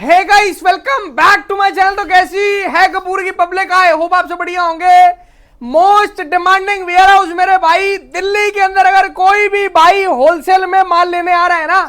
Hey guys, welcome back to my channel. तो कैसी है कपूर की पब्लिक? आई होप आप सब बढ़िया होंगे। मोस्ट डिमांडिंग वेयर हाउस मेरे भाई, दिल्ली के अंदर अगर कोई भी भाई होलसेल में माल लेने आ रहा है ना,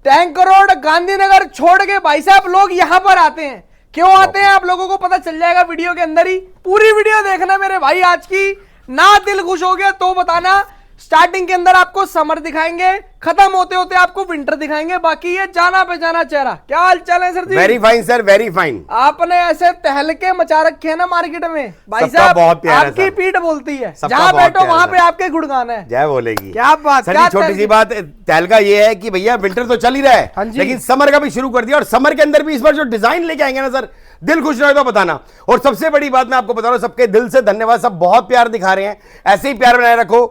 टैंक रोड गांधीनगर छोड़ के भाई साहब लोग यहां पर आते हैं। क्यों आते हैं आप लोगों को पता चल जाएगा वीडियो के अंदर ही। पूरी वीडियो देखना मेरे भाई आज की, ना दिल खुश हो गया तो बताना। स्टार्टिंग के अंदर आपको समर दिखाएंगे, खत्म होते होते आपको विंटर दिखाएंगे। बाकी ये जाना पहचाना चेहरा। क्या हाल चाल है सर जी? Very fine sir, very fine. आपने ऐसे तहलके मचा रखे हैं ना मार्केट में भाई साहब, आपकी पीठ बोलती है। जहां बैठो वहां पे आपके गुणगान है। जय बोलेगी। क्या बात सर, छोटी सी बात तहलका ये है कि भैया विंटर तो चल ही रहा है, लेकिन समर का भी शुरू कर दिया। और समर के अंदर भी इस बार जो डिजाइन लेके आएंगे ना सर, दिल खुश रहे तो बताना। और सबसे बड़ी बात मैं आपको बता रहा हूं, सबके दिल से धन्यवाद। सब बहुत प्यार दिखा रहे हैं, ऐसे ही प्यार बनाए रखो।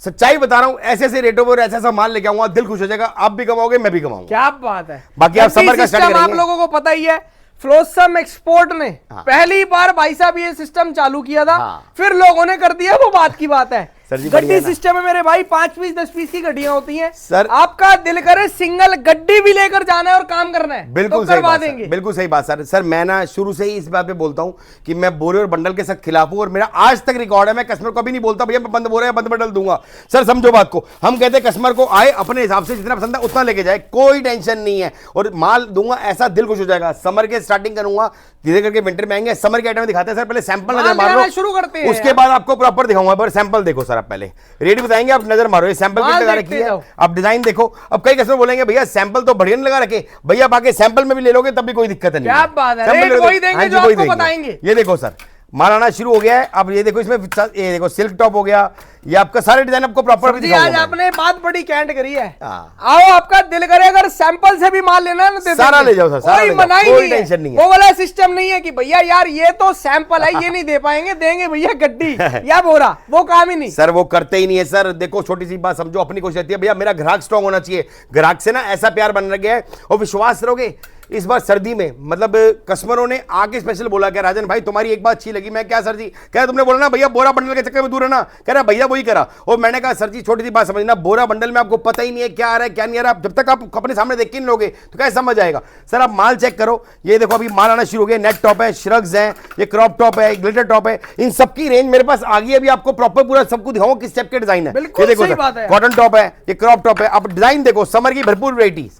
सच्चाई बता रहा हूं, ऐसे ऐसे रेटों पर ऐसा ऐसा माल लेके आऊंगा, दिल खुश हो जाएगा। आप भी कमाओगे, मैं भी कमाऊंगा। क्या बात है। बाकी आप समर का स्टार्ट करेंगे। आप लोगों को पता ही है, फ्लोसम एक्सपोर्ट ने पहली बार भाई साहब ये सिस्टम चालू किया था। फिर लोगों ने कर दिया, वो बात की बात है। गड्डी सिस्टम है मेरे भाई, 5 पीस 10 पीस की गड्डियां होती हैं सर। आपका दिल करे सिंगल गड्डी भी लेकर जाना है और काम करना है, बिल्कुल तो करवा देंगे। बिल्कुल सही बात सर। सर मैं ना शुरू से ही इस बात पे बोलता हूं कि मैं बोरे और बंडल के साथ खिलाफ हूं, और मेरा आज तक रिकॉर्ड है। मैं कस्टमर को भी नहीं बोलता भैया मैं बंद बोरे बंद बंडल दूंगा। सर समझो बात को, हम कहते हैं कस्टमर को आए अपने हिसाब से जितना पसंद है उतना लेके जाए, कोई टेंशन नहीं है। और माल दूंगा ऐसा दिल खुश हो जाएगा। समर के स्टार्टिंग करूंगा, धीरे करके विंटर में आएंगे। समर के आइटम दिखाते हैं सर, पहले सैंपल नजर मार लो, शुरू करते हैं। उसके बाद आपको प्रॉपर दिखाऊंगा। पर सैंपल देखो सर, आप पहले रेट बताएंगे, आप नजर मारो। ये सैंपल किट लगा रखी है, आप डिजाइन देखो। अब कई कस्टमर बोलेंगे भैया सैंपल तो बढ़िया नहीं लगा रखे। भैया बाकी सैंपल में भी ले लोगे तब भी कोई दिक्कत नहीं। क्या बात है, रेट वही देंगे जो आपको बताएंगे। ये देखो सर, माल आना शुरू हो गया है। अब ये देखो, इसमें ये देखो सिल्क टॉप हो गया, ये आपका सारे डिजाइन आपको प्रॉपर भी दिखाऊंगा। आज आपने बात बड़ी कैंट करी है। आओ, आपका दिल करे अगर सैंपल से भी माल लेना है ना, सारा ले जाओ सर, कोई मनाही कोई टेंशन नहीं है। वो वाला सिस्टम नहीं है कि भैया यार ये तो सैंपल है, ये नहीं दे पाएंगे, देंगे भैया गड्डी या बोरा, वो काम ही नहीं सर। वो करते ही नहीं है सर। देखो छोटी सी बात समझो, अपनी कोशिश रहती है भैया मेरा ग्राहक स्ट्रांग होना चाहिए। ग्राहक से ना ऐसा प्यार बन गया है, और विश्वास करोगे इस बार सर्दी में मतलब कस्टमरों ने आके स्पेशल बोला क्या राजन भाई तुम्हारी एक बात अच्छी लगी। मैं क्या सर जी? कह रहा तुमने बोला ना भैया बोरा बंडल के चक्कर में दूर है ना। कह रहा भैया वही करा। और मैंने कहा सर जी छोटी सी बात समझना, बोरा बंडल में आपको पता ही नहीं है क्या आ रहा है क्या नहीं आ रहा। जब तक आप अपने सामने देख के नहीं लोगे तो कैसे समझ आएगा। सर आप माल चेक करो, ये देखो अभी माल आना शुरू हो गया। नेट टॉप है, श्रग्स है, ये क्रॉप टॉप है, ग्लिटर टॉप है, इन सबकी रेंज मेरे पास आ गई है। अभी आपको प्रॉपर पूरा सबको दिखाऊंगा किस टाइप के डिजाइन है। ये देखो कॉटन टॉप है, ये क्रॉप टॉप है। आप डिजाइन देखो, समर की भरपूर वैरायटी।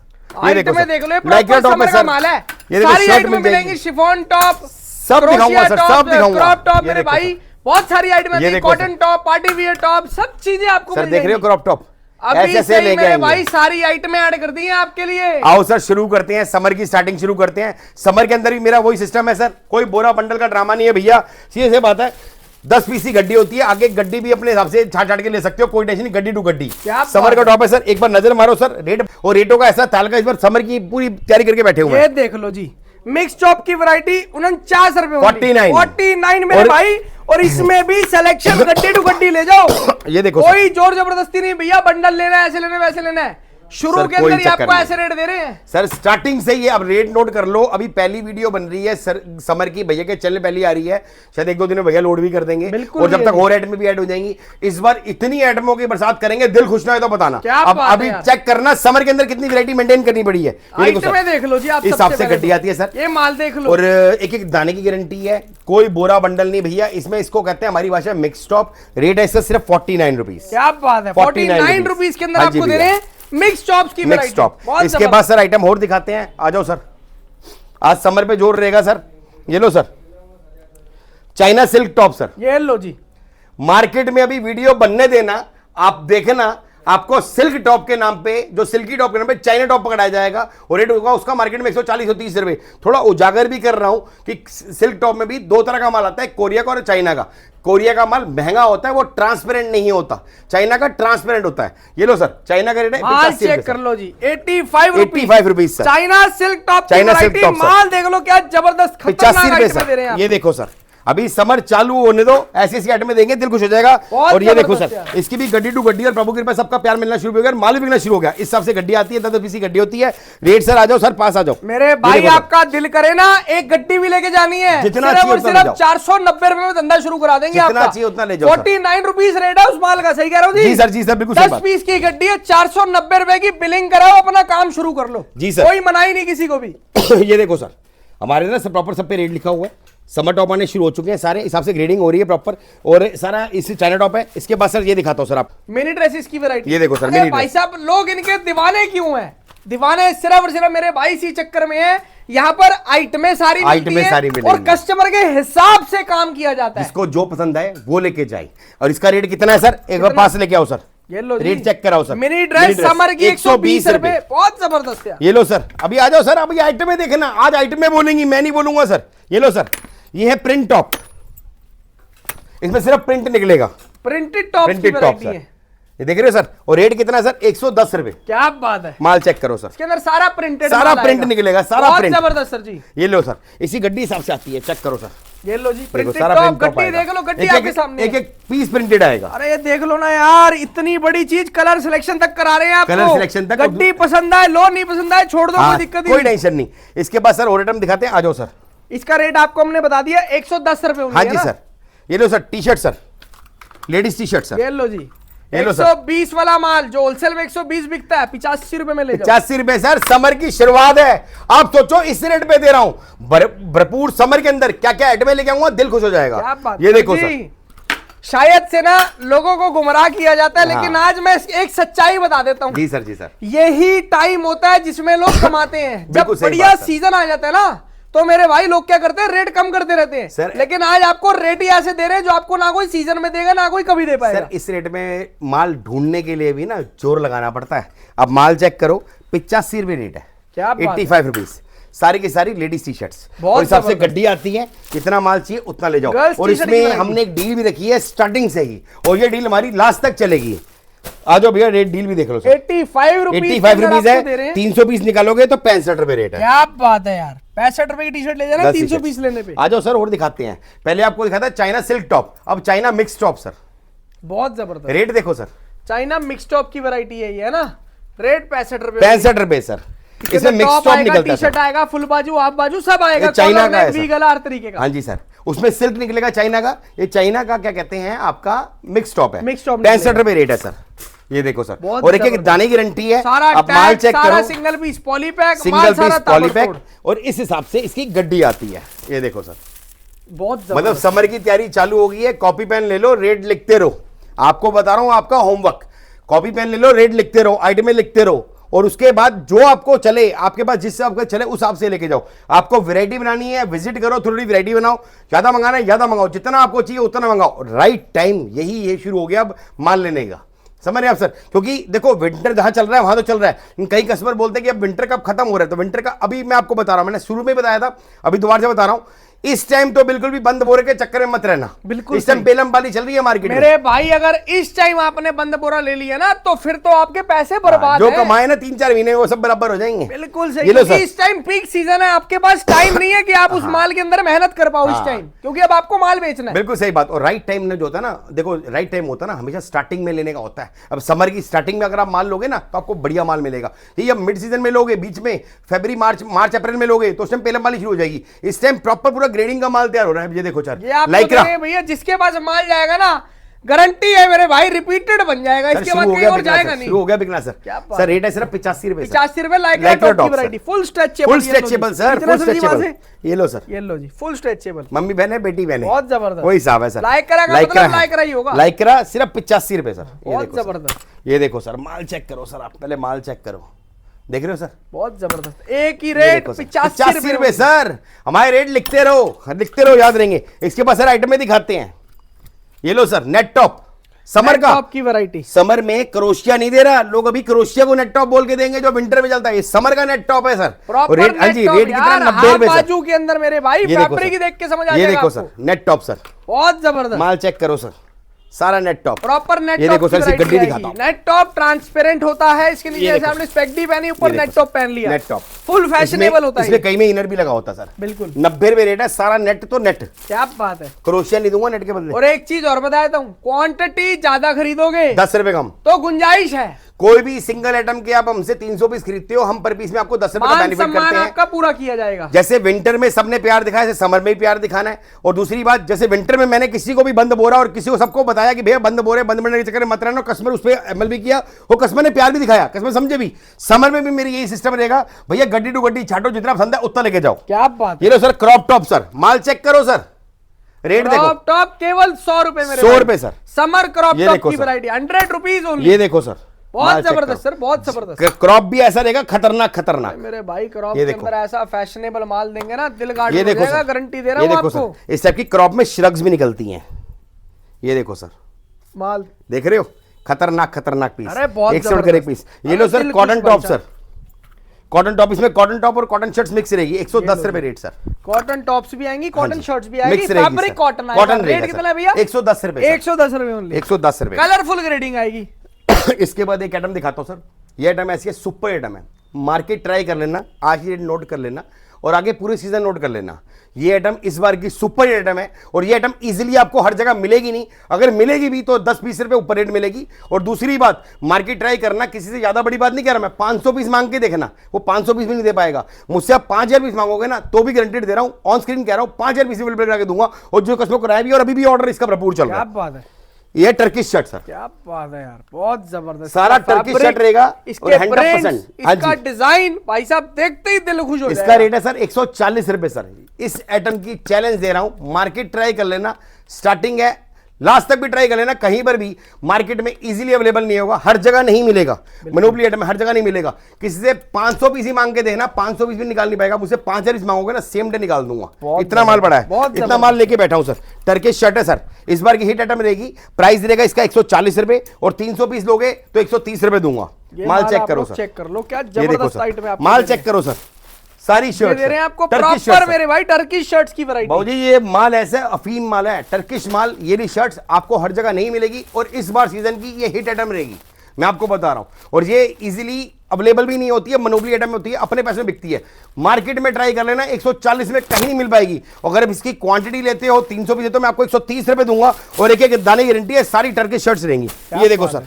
ये देखो देख लो, प्रॉपर समर का माल है। ये देखो सारी आइटम मिलेंगी, शिफॉन टॉप सब दिखाऊंगा सर, सब दिखाऊंगा। क्रॉप टॉप मेरे भाई बहुत सारी आइटम है, cotton top, party wear top, सब चीजें आपको सर देख रहे हो। क्रॉप टॉप अभी से मेरे भाई सारी आइटमें ऐड कर दी हैं आपके लिए। आओ सर शुरू करते हैं, समर की स्टार्टिंग शुरू करते हैं। समर के अंदर भी मेरा वही सिस्टम है सर, कोई बोरा बंडल का ड्रामा नहीं है भैया। सीधे बात है, 10 पीस की गड्डी होती है, आगे गड्डी भी अपने हिसाब से छाट छाट के ले सकते हो, कोई टेंशन नहीं। गड्डी टू गड्डी समर का टॉप है सर। एक बार नजर मारो सर, रेट और रेटों का ऐसा ताल का इस बार समर की पूरी तैयारी करके बैठे हुए हैं। ये देख लो जी, मिक्स टॉप की वैरायटी 49 रुपए, 49 मेरे भाई। और इसमें भी सिलेक्शन गड्डी टू गड्डी ले जाओ। ये देखो कोई जोर जबरदस्ती नहीं भैया, बंडल लेना है, ऐसे लेना है, वैसे लेना है। शुरू के अंदर ही आपको ऐसे रेट दे रहे हैं सर, स्टार्टिंग से ही। अब रेट नोट कर लो, अभी पहली वीडियो बन रही है सर समर की, भैया के चैनल पहली आ रही है, शायद 1-2 दिन में भैया लोड भी कर देंगे। और जब तक और आइटम भी ऐड हो जाएंगी। इस बार इतनी आइटमों की बरसात करेंगे, दिल खुश ना है तो बताना। अब अभी चेक करना समर के अंदर कितनी वैरायटी मेंटेन करनी पड़ी है। देख लो जी, इस हिसाब से गड्डी आती है सर। ये माल देख लो, और एक एक दाने की गारंटी है, कोई बोरा बंडल नहीं भैया। इसमें इसको कहते हैं हमारी भाषा मिक्स टॉप। रेट है इसका सिर्फ 49 रुपीज। क्या बात है, 49 रुपीज के अंदर आपको दे रहे हैं मिक्स टॉप की मिक्स टॉप। इसके बाद सर आइटम और दिखाते हैं, आ जाओ सर। आज समर पे जोर रहेगा सर। ये लो sir, China silk top sir. ये लो जी, मार्केट में अभी वीडियो बनने देना, आप देखना आपको सिल्क टॉप के नाम पे, जो सिल्की टॉप के नाम पे चाइना टॉप पकड़ाया जाएगा। और रेट होगा उसका मार्केट में 140-130 रुपए। थोड़ा उजागर भी कर रहा हूं कि सिल्क टॉप में भी 2 तरह का माल आता है, कोरिया का और चाइना का। कोरिया का माल महंगा होता है, वो ट्रांसपेरेंट नहीं होता। चाइना का ट्रांसपेरेंट होता है। ये लो सर, चाइना का रेट है 85 चेक कर लो जी, 85 rupees sir. China silk top, China silk top माल देख लो क्या जबरदस्त 85 रुपए सर। ये देखो सर, अभी समर चालू होने दो, ऐसी ऐसी आइटमें देंगे, दिल खुश हो जाएगा। बहुत और ये देखो सर, जबरदस्त इसकी भी गड्डी टू गड्डी और प्रभु की कृपा सबका प्यार मिलना शुरू हो गया, माल भी बिकना शुरू हो गया। इस हिसाब से गड्डी आती है, 10-10 की गड्डी होती है। रेट सर आ जाओ सर, पास आ जाओ मेरे भाई, आपका दिल करे ना एक गड्डी भी लेके जानी है, जितना सिर्फ चाहिए और उतना सिर्फ ले जाओ। 490 रुपए में धंधा शुरू करा देंगे। जितना आपका चाहिए उतना ले जाओ सर। 49 रुपीज रेट है उस माल का, सही कह रहा हूँ जी सर, जी सर, बिल्कुल सही 10 बात। पीस की गड्डी है, 490 रुपए की बिलिंग कराओ, अपना काम शुरू कर लो। जी सर। कोई मनाही नहीं किसी को भी। ये देखो सर, हमारे ना सब प्रॉपर सब पे रेट लिखा हुआ है। समर टॉप आने शुरू हो चुके हैं सारे, हिसाब से ग्रेडिंग हो रही है प्रॉपर, और सारा इस चाइना टॉप है। इसके बाद सर ये दिखाता हूं सर आप, मिनी ड्रेसेस की वैरायटी। ये देखो सर, अरे मिनी भाई ड्रेस। साहब, लोग इनके दीवाने क्यों हैं? दीवाने सिर्फ और सिर्फ मेरे भाई इसी चक्कर में है, यहाँ पर आइटमें सारी मिलती हैं सारी मिलेंगी। और कस्टमर के हिसाब से काम किया जाता है। जिसको जो पसंद आए वो लेके जाए। और इसका रेट कितना है सर, एक बार पास लेके आओ सर, ये लो रेट चेक कराओ सर। मिनी ड्रेस समर की 120 रुपए, बहुत जबरदस्त है। ये लो सर, अभी आ जाओ सर, अभी आइटमें देखना, आज आइटमें बोलेंगी, मैं नहीं बोलूंगा सर। ये लो सर, ये है प्रिंट टॉप, इसमें सिर्फ प्रिंट निकलेगा, प्रिंटेड टॉप की प्रिंटेड टॉप वैरायटी सर। है। ये देख रहे हो सर, और रेट कितना है सर, 110 रुपए। क्या बात है, माल चेक करो सर, इसके अंदर सारा प्रिंटेड, सारा प्रिंट निकलेगा, सारा बहुत प्रिंट। जबरदस्त सर जी। ये लो सर, इसी गड्डी हिसाब से आती है, चेक करो सर। ये लो जी, देखो प्रिंटेड सारा टॉप प्रिंट टॉप गड्डी आएगा। देख लो, गड्डी एक- आपके एक- सामने। एक एक पीस प्रिंटेड आएगा। अरे ये देख लो ना यार, इतनी बड़ी चीज, कलर सिलेक्शन तक करा रहे हैं आपको। कलर सिलेक्शन तक। गड्डी पसंद आए लो, नहीं पसंद आए छोड़ दो, हाँ, कोई दिक्कत कोई नहीं। टेंशन नहीं। इसके बाद सर और आइटम दिखाते हैं, आ जाओ सर। इसका रेट आपको हमने बता दिया 110 रुपए। हाँ जी सर, ये लो sir, T shirt sir, ladies T shirt sir, ये लो जी, ये लो सर। 120 वाला माल जो होलसेल में 120 बिकता है, 85 रुपए में ले जाओ। 85 रुपए सर, समर की शुरुआत है। आप सोचो इस रेट पे दे रहा हूं, भरपूर समर के अंदर क्या क्या आइटमें लेके आऊंगा, दिल खुश हो क्या जाएगा। बात ये देखो जी। सर, शायद से ना लोगों को गुमराह किया जाता है, लेकिन आज मैं एक सच्चाई बता देता हूँ। जी सर, जी सर, यही टाइम होता है जिसमें लोग कमाते हैं। जब बिल्कुल सही बढ़िया बात है। सीजन आ जाता है ना, तो मेरे भाई लोग क्या करते हैं, रेट कम करते रहते हैं सर, लेकिन आज आपको रेट ही ऐसे दे रहे हैं जो आपको ना कोई सीजन में देगा ना कोई कभी दे पाएगा। सर इस रेट में माल ढूंढने के लिए भी ना जोर लगाना पड़ता है। अब माल चेक करो, 85 रुपए रेट है, क्या बात है। 85 रुपीज, सारी की सारी लेडीज टी शर्ट्स। बहुत और हिसाब से जबरदस्त। गड्डी आती है, कितना माल चाहिए उतना ले जाओ। गर्ल्स और टी-शर्ट की इसमें वैरायटी। हमने एक डील भी रखी है स्टार्टिंग से ही, और ये डील हमारी लास्ट तक चलेगी। आ जाओ भैया, रेट डील भी देख लो सर। 85 रुपीज 85 रुपीज है, 300 पीस निकालोगे तो 65 रुपए रेट है। क्या बात है यार, 65 रुपए की टी शर्ट ले जाना 10 300 t-shirts। पीस लेने पे। आ जाओ सर, और दिखाते हैं। पहले आपको दिखाता है चाइना सिल्क टॉप, अब चाइना मिक्स टॉप सर। बहुत जबरदस्त। रेट देखो सर, चाइना मिक्स टॉप की वैरायटी है ये, है ना। रेट 65 रुपए। 65 रुपए सर। इसमें मिक्स टॉप निकलता टी है शर्ट सर। आएगा, फुल बाजू हाफ बाजू सब आएगा, ये चाइना कॉलर का है नेक, सर। वी गला, हर तरीके का। हाँ जी सर, उसमें सिल्क निकलेगा चाइना का। ये चाइना का क्या कहते हैं आपका, मिक्स टॉप है। मिक्स टॉप 65 रुपए रेट है सर। ये देखो सर, बहुत और एक एक जबरदस्त। दाने की गारंटी है। सारा आप माल टैग, चेक सारा करो, single piece poly pack, single माल पीस सारा पॉलीपैक, ताबड़तोड़। और इस हिसाब से इसकी गड्डी आती है। ये देखो सर, बहुत मतलब जबरदस्त। समर की तैयारी चालू हो गई है। कॉपी पेन ले लो, रेट लिखते रहो। आपको बता रहा हूं आपका होमवर्क, कॉपी पेन ले लो, रेट लिखते रहो, आइटमें लिखते रहो, और उसके बाद जो आपको चले, आपके पास जिससे आपको चले उस हिसाब से लेके जाओ। आपको वैरायटी बनानी है, विजिट करो, थोड़ी वैरायटी बनाओ। ज्यादा मंगाना है ज्यादा मंगाओ, जितना आपको चाहिए उतना मंगाओ। राइट टाइम यही ये शुरू हो गया अब माल लेने का, समझ रहे हैं आप सर। क्योंकि देखो विंटर जहां चल रहा है वहां तो चल रहा है, कई कस्टमर बोलते हैं कि अब विंटर कब खत्म हो रहा है, तो विंटर का अभी मैं आपको बता रहा हूं, मैंने शुरू में बताया था, अभी दोबारा से बता रहा हूं, इस टाइम तो बिल्कुल भी बंद बोरे के चक्कर में मत रहना। बिल्कुल इस टाइम सही। बेलम वाली चल रही है मार्केट में। मेरे भाई अगर इस टाइम आपने बंद बोरा ले लिया ना, तो फिर तो आपके पैसे बर्बाद जो हैं। कमाए ना 3-4 महीने वो सब बराबर हो जाएंगे। बिल्कुल सही, ये लो क्योंकि सर। इस टाइम पीक सीजन है, आपके पास टाइम नहीं है कि आप उस माल के अंदर मेहनत कर पाओ इस टाइम, क्योंकि अब आपको माल बेचना है। बिल्कुल सही बात। और राइट टाइम में जो होता है ना, देखो राइट टाइम होता है ना हमेशा स्टार्टिंग में लेने का होता है। अब समर की स्टार्टिंग में अगर आप माल लोगे ना तो आपको बढ़िया माल मिलेगा। ये अब मिड सीजन में लोगे, बीच में फरवरी मार्च अप्रैल में लोगे तो उस टाइम पेलम वाली शुरू हो जाएगी। इस टाइम प्रॉपर पूरा ग्रेडिंग का माल तैयार हो रहा है। ये देखो सर, ये आप लाइक्रा भैया, जिसके पास माल जाएगा ना, गारंटी है मेरे भाई, रिपीटेड बन जाएगा, सर, इसके शुरू बाद हो कहीं गया और बिकना जाएगा सर, नहीं। शुरू हो गया बिकना सर। क्या बात सर रेट है सिर्फ 85 रुपए। 85 रुपए लाइक्रा लाइक्रा टॉप की top, sir. Variety, full stretchable. Full stretchable sir, full stretchable. ये लो सर, ये लो जी, फुल स्ट्रेचेबल। मम्मी बहन है, बेटी बहन है, बहुत जबरदस्त। वही हिसाब है सर। लाइक्रा का मतलब है। लाइक्रा ही होगा। लाइक्रा सिर्फ 85 रुपए सर। ये बहुत देखो सर। जबरदस्त। ये देखो सर, माल चेक करो सर, आप पहले माल चेक करो, देख रहे हो सर, बहुत जबरदस्त। एक ही रेट 85 रुपए सर। हमारे रेट लिखते रहो, याद रहेंगे। इसके पास सर आइटम में दिखाते हैं। ये लो सर, नेट टॉप समर का, टॉप की वैरायटी। समर में क्रोशिया नहीं दे रहा, लोग अभी क्रोशिया को नेट टॉप बोल के देंगे जो विंटर में चलता है। ये समर का नेट टॉप है सर। प्रॉपर रेट, हाँ जी, रेट कितना, 90 रुपए सर। बाजू के अंदर मेरे भाई, ये देखो फैब्रिक ही सर, देख के समझ आ ये जाएगा देखो आपको। सर, नेट टॉप सर, बहुत जबरदस्त। माल चेक करो सर, सारा नेट टॉप, प्रॉपर नेट ये टॉप देखो सर, इसी गड्डी दिखाता हूं। नेट टॉप ट्रांसपेरेंट होता है, इसके नीचे ये जैसे देखो। आपने स्पेगडी पहनी, ऊपर ये नेट देखो टॉप पहन लिया, नेट टॉप फुल फैशनेबल होता है इसमें ये। कहीं में इनर भी लगा होता सर, बिल्कुल 90 रुपए रेट है, सारा नेट तो नेट, क्या बात है। क्रोशिया नहीं दूंगा नेट के बदले। और एक चीज और बता देता हूं, क्वांटिटी ज्यादा खरीदोगे 10 रुपए कम, तो गुंजाइश है। कोई भी सिंगल आइटम के आप हमसे 300 पीस खरीदते हो, हम पर पीस में आपको 10 रुपए का मान बेनिफिट सम्मान करते हैं। आपका पूरा किया जाएगा। जैसे विंटर में सबने प्यार दिखाया, जैसे समर में भी प्यार दिखाना है। और दूसरी बात, जैसे विंटर में मैंने किसी को भी बंद बोरा और किसी को सबको बताया कि भैया बंद बोरे बंद बनने के चक्कर में मत रहना, कस्टमर उस पर अमल भी किया, वो कस्टमर ने प्यार भी दिखाया, कस्टमर समझे भी। समर में भी मेरी यही सिस्टम रहेगा, भैया गड्डी टू गड्डी छाटो, जितना पसंद है उतना लेके जाओ। क्या बात है। ये लो सर क्रॉप टॉप, सर माल चेक करो सर, रेट देखो, क्रॉप टॉप केवल 100 रुपए में, 100 रुपए सर। समर क्रॉप ये टॉप देखो की सर। Variety 100 rupees only. ये देखो सर, माल बहुत चेक जबरदस्त करो। सर, बहुत जबरदस्त। क्रॉप भी ऐसा रहेगा, खतरनाक खतरनाक। मेरे भाई क्रॉप ये के देखो। अंदर ऐसा फैशनेबल माल देंगे ना, दिल गार्ड ये हो देखो जाएगा, सर, गारंटी दे रहा ये हूं देखो आपको। सर, इस टाइप की क्रॉप में श्रग्स भी निकलती हैं। ये देखो सर, माल देख रहे हो, खतरनाक खतरनाक पीस। अरे बहुत 100 का एक पीस। ये लो sir cotton top sir, cotton top, इसमें कॉटन टॉप और कॉटन शर्ट्स मिक्स रहेगी, 110 रुपए रेट सर। कॉटन टॉप्स भी आएंगी, कॉटन शर्ट्स भी आएगी, मिक्स रहेगी फैब्रिक सर। कॉटन आएगा। कॉटन रेट कितना है भैया? 110 रुपए, 110 रुपए ओनली, 110 रुपए। कलरफुल ग्रेडिंग आएगी। इसके बाद एक आइटम दिखाता हूं सर, ये आइटम ऐसी है, सुपर आइटम है, मार्केट ट्राई कर लेना, आज ही रेट नोट कर लेना और आगे पूरे सीजन नोट कर लेना। ये आइटम इस बार की सुपर आइटम है और ये आइटम इजीली आपको हर जगह मिलेगी नहीं, अगर मिलेगी भी तो 10-20 रुपए ऊपर रेट मिलेगी। और दूसरी बात, मार्केट ट्राई करना, किसी से ज्यादा बड़ी बात नहीं कह रहा मैं, 500 पीस मांग के देखना, वो 500 पीस भी नहीं दे पाएगा। मुझसे आप 5000 पीस मांगोगे ना तो भी गारंटेड दे रहा हूं, ऑन स्क्रीन कह रहा हूं, 5000 पीस बिल करा के दूंगा। और जो कस्टमर को राय भी, और अभी भी ऑर्डर इसका भरपूर चल रहा क्या है। बात है, ये टर्किश शर्ट सर, क्या बात है यार, बहुत जबरदस्त। सारा इसका टर्किश fabric, शर्ट रहेगा और इसके 100%। प्रिंट्स, हाँ इसका जी। डिजाइन, भाई साहब देखते ही दिल खुश हो इसका जाएगा। रेट है सर 140 रुपए सर। इस आइटम की चैलेंज दे रहा हूं, मार्केट ट्राई कर लेना, स्टार्टिंग है, लास्ट तक भी ट्राई कर लेना, कहीं पर भी मार्केट में इजीली अवेलेबल नहीं होगा, हर जगह नहीं मिलेगा। मोनोपोली आइटम हर जगह नहीं मिलेगा। किसी से 500 पीस ही मांग के देना, 500 पीस भी निकाल नहीं पाएगा। मुझसे 5000 पीस मांगोगे ना, सेम डे निकाल दूंगा। इतना माल पड़ा है, इतना माल लेके बैठा हूं सर। टर्किश शर्ट है सर, इस बार की हिट आइटम रहेगी। प्राइस रहेगा इसका 140 रुपए और 300 पीस लोगे तो 130 रुपए दूंगा। ये माल चेक आप करो लोग सर, चेक कर लो, क्या ये देखो जबरदस्त आइटम है सर, आपको माल दे रहे चेक करो सर, सारी हैं। शर्ट दे रहे हैं आपको टर्किश प्रॉपर शर्ट मेरे भाई टर्किश शर्ट्स की वैरायटी। बाबूजी ये माल ऐसा अफीम माल है, टर्किश माल। ये भी शर्ट्स आपको हर जगह नहीं मिलेगी और इस बार सीजन की ये हिट आइटम रहेगी, मैं आपको बता रहा हूं। और ये इजीली अवेलेबल भी नहीं होती है, मोनोपोली आइटम में होती है, अपने पैसे में बिकती है। मार्केट में ट्राई कर लेना, 140 में कहीं नहीं मिल पाएगी। अगर आप इसकी क्वांटिटी लेते हो 300 पीस तो मैं आपको 130 रुपए दूंगा और एक एक दाने की गारंटी है। सारी टर्किश शर्ट्स रहेंगी। ये देखो सर,